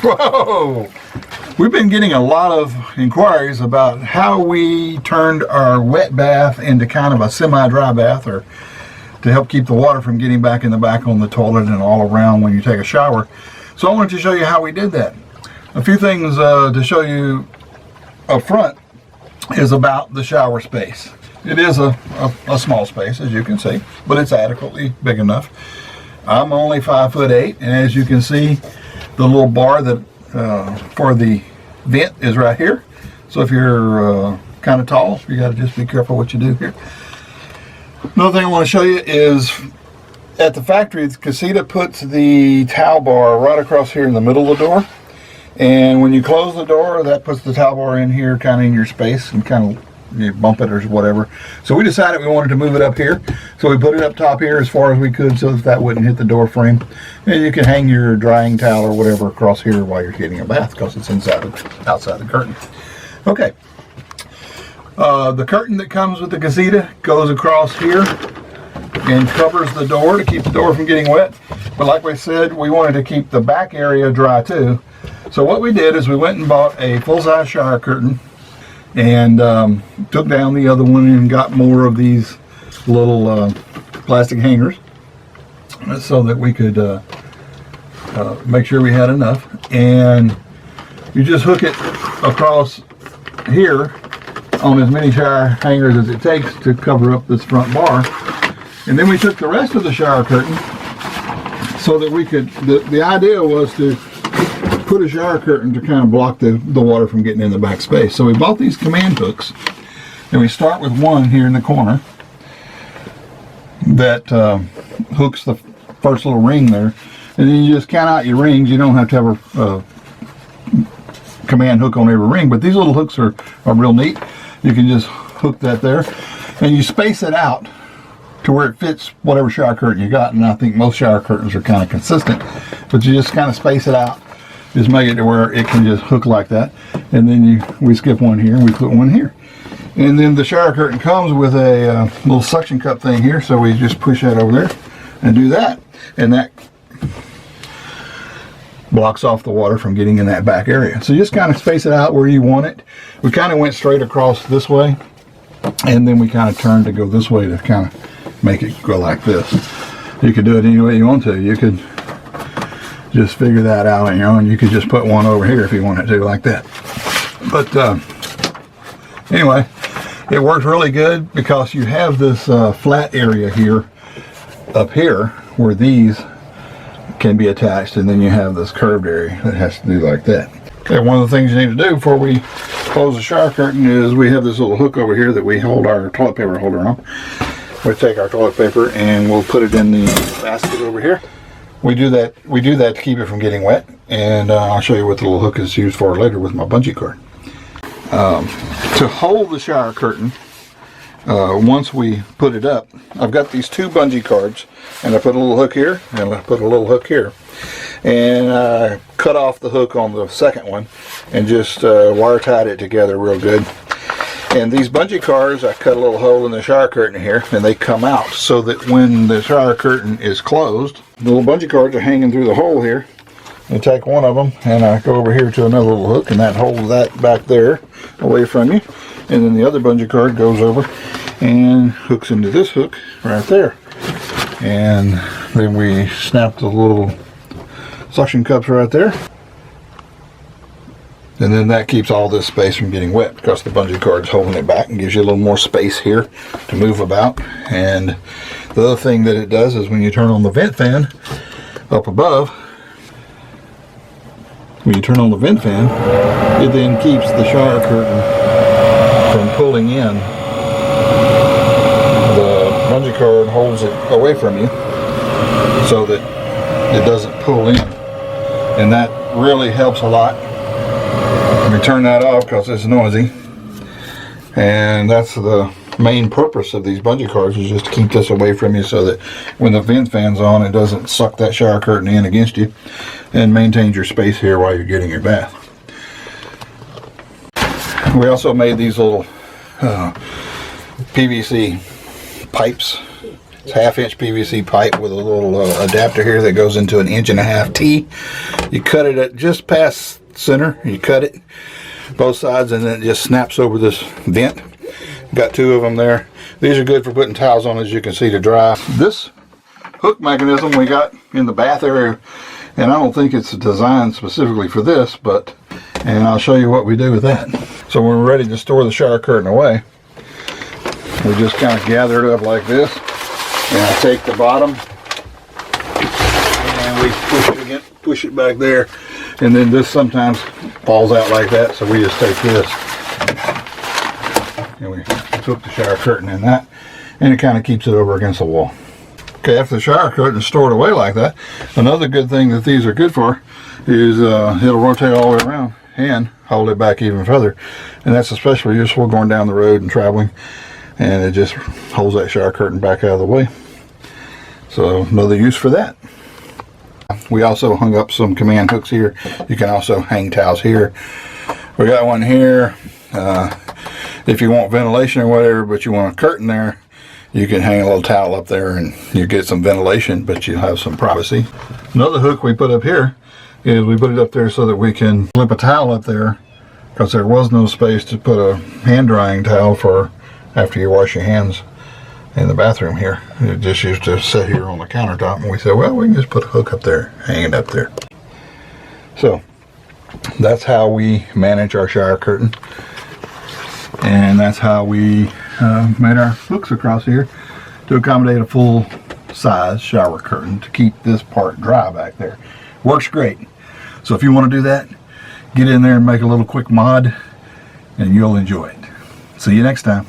Whoa! We've been getting a lot of inquiries about how we turned our wet bath into kind of a semi-dry bath, or to help keep the water from getting back in the back on the toilet and all around when you take a shower. So I wanted to show you how we did that. A few things to show you up front is about the shower space. It is a small space, as you can see, but it's adequately big enough. I'm only 5'8", and as you can see, the little bar that for the vent is right here. So if you're kind of tall, you got to just be careful what you do here. Another thing I want to show you is at the factory, Casita puts the towel bar right across here in the middle of the door. And when you close the door, that puts the towel bar in here, kind of in your space, and kind of you bump it or whatever. So we decided we wanted to move it up here. So we put it up top here as far as we could so that wouldn't hit the door frame. And you can hang your drying towel or whatever across here while you're getting a bath, because it's outside the curtain. Okay. The curtain that comes with the Casita goes across here and covers the door to keep the door from getting wet. But like we said, we wanted to keep the back area dry too. So what we did is we went and bought a full-size shower curtain and took down the other one and got more of these little plastic hangers so that we could make sure we had enough. And you just hook it across here on as many shower hangers as it takes to cover up this front bar. And then we took the rest of the shower curtain so that we could, the idea was to put a shower curtain to kind of block the water from getting in the back space. So we bought these command hooks, and we start with one here in the corner that hooks the first little ring there, and then you just count out your rings. You don't have to have a command hook on every ring, but these little hooks are real neat. You can just hook that there, and you space it out to where it fits whatever shower curtain you got. And I think most shower curtains are kind of consistent, but you just kind of space it out. Just make it to where it can just hook like that. And then we skip one here and we put one here. And then the shower curtain comes with a little suction cup thing here, so we just push that over there and do that. And that blocks off the water from getting in that back area. So just kind of space it out where you want it. We kind of went straight across this way, and then we kind of turned to go this way to kind of make it go like this. You could do it any way you want to. You could just figure that out on your own. You could just put one over here if you wanted to, like that. But anyway, it works really good because you have this flat area here, up here, where these can be attached, and then you have this curved area that has to do like that. Okay, one of the things you need to do before we close the shower curtain is we have this little hook over here that we hold our toilet paper holder on. We take our toilet paper and we'll put it in the basket over here. We do that to keep it from getting wet, and I'll show you what the little hook is used for later with my bungee cord. To hold the shower curtain, once we put it up, I've got these two bungee cords, and I put a little hook here and I put a little hook here, and I cut off the hook on the second one and just wire tied it together real good. And these bungee cords, I cut a little hole in the shower curtain here, and they come out so that when the shower curtain is closed, the little bungee cords are hanging through the hole here. I take one of them and I go over here to another little hook, and that holds that back there away from you. And then the other bungee cord goes over and hooks into this hook right there. And then we snap the little suction cups right there. And then that keeps all this space from getting wet because the bungee cord is holding it back and gives you a little more space here to move about. And the other thing that it does is when you turn on the vent fan up above, when you turn on the vent fan, it then keeps the shower curtain from pulling in. The bungee cord holds it away from you so that it doesn't pull in. And that really helps a lot. Let me turn that off because it's noisy. And that's the main purpose of these bungee cords, is just to keep this away from you so that when the vent fan's on, it doesn't suck that shower curtain in against you, and maintains your space here while you're getting your bath. We also made these little PVC pipes It's 1/2-inch PVC pipe with a little adapter here that goes into an 1.5-inch T. You cut it at just past center. You cut it both sides, and then it just snaps over this vent. Got 2 of them there. These are good for putting towels on, as you can see, to dry. This hook mechanism we got in the bath area, and I don't think it's designed specifically for this, and I'll show you what we do with that. So when we're ready to store the shower curtain away, we just kind of gather it up like this, and I take the bottom and we push it back there, and then this sometimes falls out like that, so we just take this and we hook the shower curtain in that, and it kind of keeps it over against the wall. Okay, after the shower curtain is stored away like that, another good thing that these are good for is it'll rotate all the way around and hold it back even further, and that's especially useful going down the road and traveling, and it just holds that shower curtain back out of the way. So another use for that. We also hung up some command hooks here. You can also hang towels here. We got one here. If you want ventilation or whatever, but you want a curtain there, you can hang a little towel up there and you get some ventilation, but you'll have some privacy. Another hook we put up here is we put it up there so that we can flip a towel up there, because there was no space to put a hand drying towel for after you wash your hands in the bathroom here. It just used to sit here on the countertop, and we said, well, we can just put a hook up there, hang it up there. So that's how we manage our shower curtain, and that's how we made our hooks across here to accommodate a full size shower curtain to keep this part dry back there. Works great. So if you want to do that, get in there and make a little quick mod, and you'll enjoy it. See you next time.